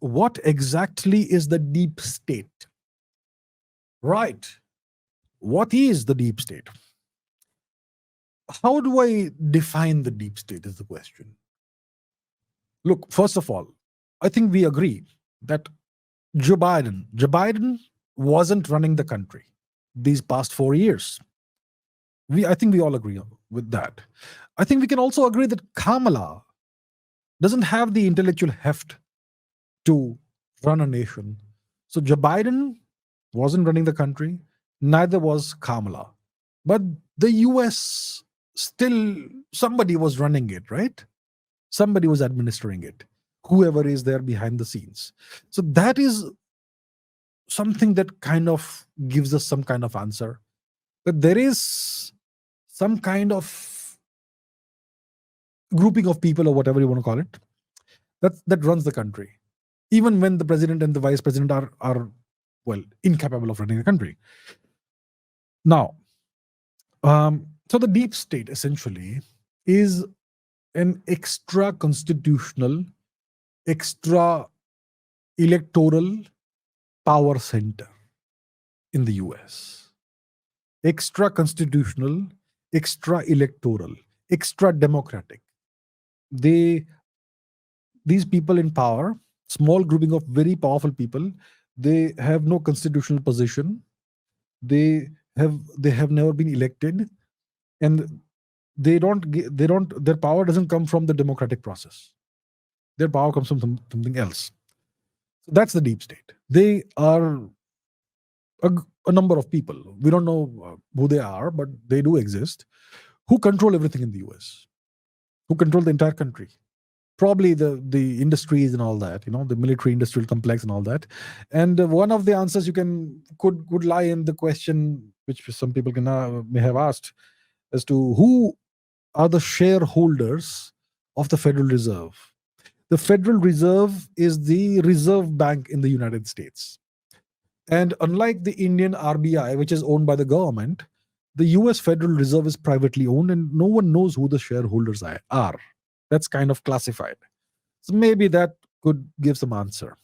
What exactly is the deep state? Right. What is the deep state? How do I define the deep state is the question. Look, first of all, I think we agree that Joe Biden wasn't running the country these past 4 years. I think we all agree with that. I think we can also agree that Kamala doesn't have the intellectual heft to run a nation. So Joe Biden wasn't running the country, neither was Kamala. But the US still, somebody was running it, right? Somebody was administering it, whoever is there behind the scenes. So that is something that kind of gives us some kind of answer. That there is some kind of grouping of people or whatever you want to call it that runs the country, even when the president and the vice president are well incapable of running the country. Now, so the deep state essentially is an extra constitutional, extra electoral power center in the US. Extra constitutional, extra electoral, extra democratic. These people in power, small grouping of very powerful people, they have no constitutional position. They have never been elected, and their power doesn't come from the democratic process. Their power comes from something else. So that's the deep state. They are a number of people. We don't know who they are, but they do exist, who control everything in the US, who control the entire country. Probably the industries and all that, the military industrial complex and all that. And one of the answers could lie in the question, which some people may have asked, as to who are the shareholders of the Federal Reserve. The Federal Reserve is the reserve bank in the United States. And unlike the Indian RBI, which is owned by the government, the US Federal Reserve is privately owned, and no one knows who the shareholders are. That's kind of classified. So maybe that could give some answer.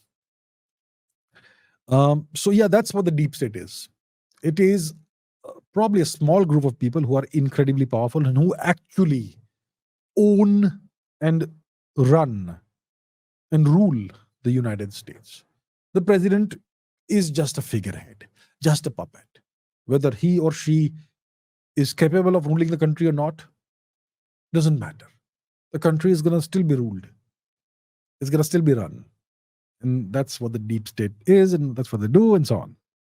So yeah, that's what the deep state is. It is probably a small group of people who are incredibly powerful and who actually own and run and rule the United States. The president is just a figurehead, just a puppet. Whether he or she is capable of ruling the country or not doesn't matter. The country is going to still be ruled. It's going to still be run. And that's what the deep state is, and that's what they do, and so on.